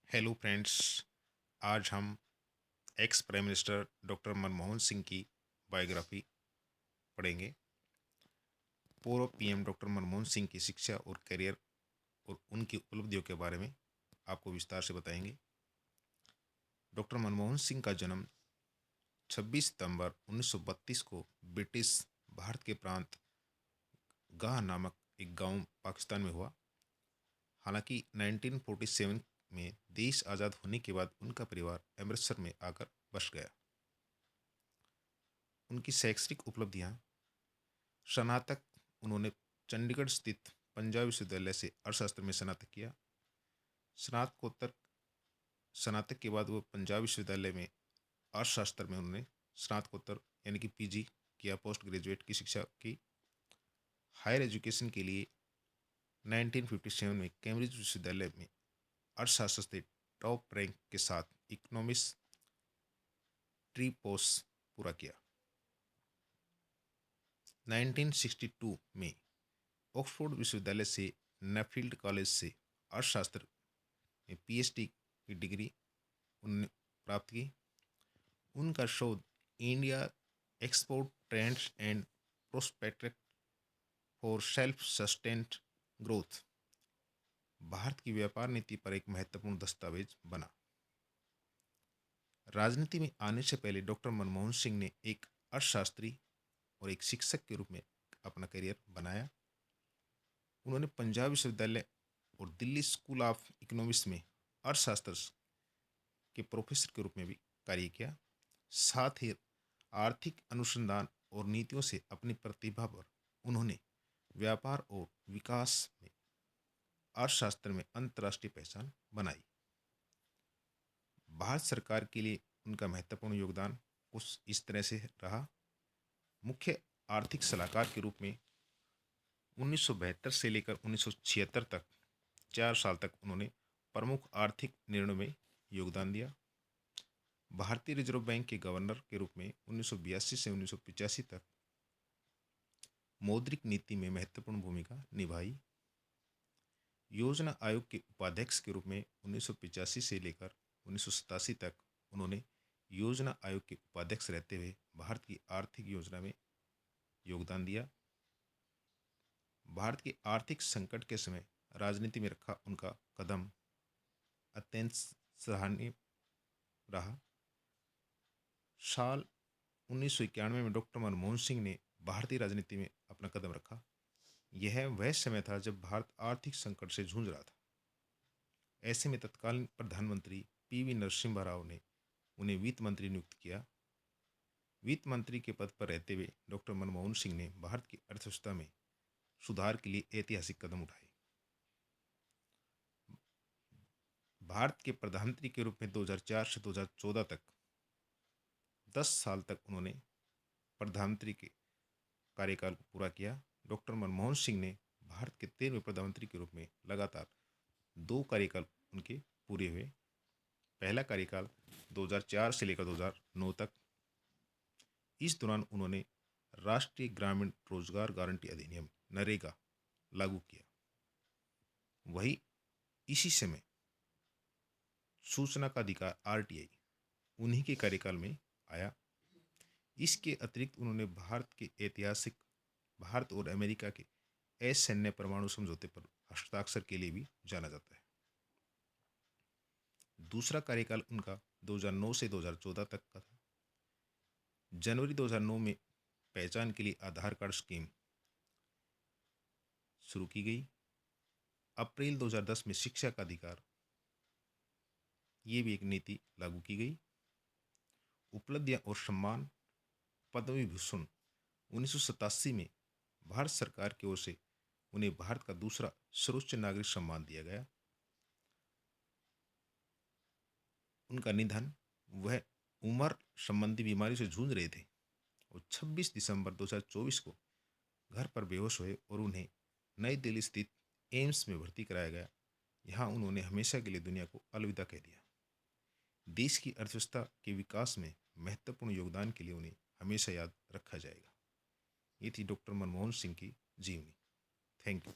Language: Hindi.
Hello friends. आज हम ex prime minister doctor Manmohan Singh की बायोग्राफी पढ़ेंगे। पूर्व पीएम डॉक्टर मनमोहन सिंह की शिक्षा और करियर और उनकी उपलब्धियों के बारे में आपको विस्तार से बताएंगे। डॉक्टर मनमोहन सिंह का जन्म 26 सितंबर 1932 को ब्रिटिश भारत के प्रांत गाह नामक एक गांव पाकिस्तान में हुआ। हालांकि 1947 में देश आज़ाद होने के बाद उनका परिवार अमृतसर में आकर बस गया। उनकी शैक्षणिक उपलब्धियां: स्नातक उन्होंने चंडीगढ़ स्थित पंजाब विश्वविद्यालय से अर्थशास्त्र में स्नातक किया। स्नातकोत्तर स्नातक के बाद वो पंजाब विश्वविद्यालय में अर्थशास्त्र में उन्होंने स्नातकोत्तर यानी कि पीजी किया, पोस्ट ग्रेजुएट की शिक्षा की। हायर एजुकेशन के लिए 1957 में कैम्ब्रिज विश्वविद्यालय में अर्थशास्त्र से टॉप रैंक के साथ इकोनॉमिक्स ट्रीपोस पूरा किया। 1962 में ऑक्सफोर्ड विश्वविद्यालय से नफील्ड कॉलेज से अर्थशास्त्र में पीएचडी की डिग्री उन्होंने प्राप्त की। उनका शोध India export trends and prospect for self sustained growth, Bharat की व्यापार नीति पर एक महत्वपूर्ण दस्तावेज बना। राजनीति में आने से पहले डॉक्टर मनमोहन सिंह ने एक अर्थशास्त्री और एक शिक्षक के रूप में अपना करियर बनाया। उन्होंने पंजाब विश्वविद्यालय और दिल्ली स्कूल ऑफ इकोनॉमिक्स में अर्थशास्त्र के प्रोफेसर के रूप में भी कार्य किया। साथ ही आर्थिक अनुसंधान और नीतियों से अपनी प्रतिभा पर उन्होंने व्यापार और विकास में अर्थशास्त्र में अंतर्राष्ट्रीय पहचान बनाई। भारत सरकार के लिए उनका महत्वपूर्ण योगदान कुछ इस तरह से रहा। मुख्य आर्थिक सलाहकार के रूप में 1972 से लेकर 1976 तक 4 साल तक उन्होंने प्रमुख आर्थिक निर्णयों में योगदान दिया। भारतीय रिजर्व बैंक के गवर्नर के रूप में 1982 से 1985 तक मौद्रिक नीति में महत्वपूर्ण भूमिका निभाई। योजना आयोग के उपाध्यक्ष के रूप में 1985 से लेकर 1987 तक उन्होंने योजना आयोग के उपाध्यक्ष रहते हुए भारत की आर्थिक योजना में योगदान दिया। भारत के आर्थिक संकट के समय राजनीति में रखा उनका कदम अत्यंत सराहनीय रहा। साल 1991 में डॉक्टर मनमोहन सिंह ने भारतीय राजनीति में अपना कदम रखा। यह वह समय था जब भारत आर्थिक संकट से जूझ रहा था। ऐसे में तत्कालीन प्रधानमंत्री पीवी नरसिम्हा राव ने उन्हें वित्त मंत्री नियुक्त किया। वित्त मंत्री के पद पर रहते हुए डॉक्टर मनमोहन सिंह ने भारत की अर्थव्यवस्था में सुधार के लिए ऐतिहासिक कदम उठाए। भारत के प्रधानमंत्री के रूप में 2004 से 2014 तक 10 साल तक उन्होंने प्रधानमंत्री के कार्यकाल को पूरा किया। डॉक्टर मनमोहन सिंह ने भारत के 13वें प्रधानमंत्री के रूप में लगातार 2 कार्यकाल उनके पूरे हुए। पहला कार्यकाल 2004 से लेकर 2009 तक। इस दौरान उन्होंने राष्ट्रीय ग्रामीण रोजगार गारंटी अधिनियम नरेगा लागू किया। वही इसी समय सूचना का अधिकार आरटीआई उन्हीं के कार्यकाल में आया। इसके अतिरिक्त उन्होंने भारत और अमेरिका के असैन्य परमाणु समझौते पर हस्ताक्षर के लिए भी जाना जाता है। दूसरा कार्यकाल उनका 2009 से 2014 तक का था। जनवरी 2009 में पहचान के लिए आधार कार्ड स्कीम शुरू की गई। अप्रैल 2010 में शिक्षा का अधिकार, ये भी एक नीति लागू की गई। उपलब्धियां और सम्मान: पद्म विभूषण 1987 में भारत सरकार की ओर से उन्हें भारत का दूसरा सर्वोच्च नागरिक सम्मान दिया गया। उनका निधन, वह उम्र संबंधी बीमारी से जूझ रहे थे और 26 दिसंबर 2024 को घर पर बेहोश हुए और उन्हें नई दिल्ली स्थित एम्स में भर्ती कराया गया। यहाँ उन्होंने हमेशा के लिए दुनिया को अलविदा कह दिया। देश की अर्थव्यवस्था के विकास में महत्वपूर्ण योगदान के लिए उन्हें हमेशा याद रखा जाएगा। ये थी डॉक्टर मनमोहन सिंह की जीवनी। Thank you.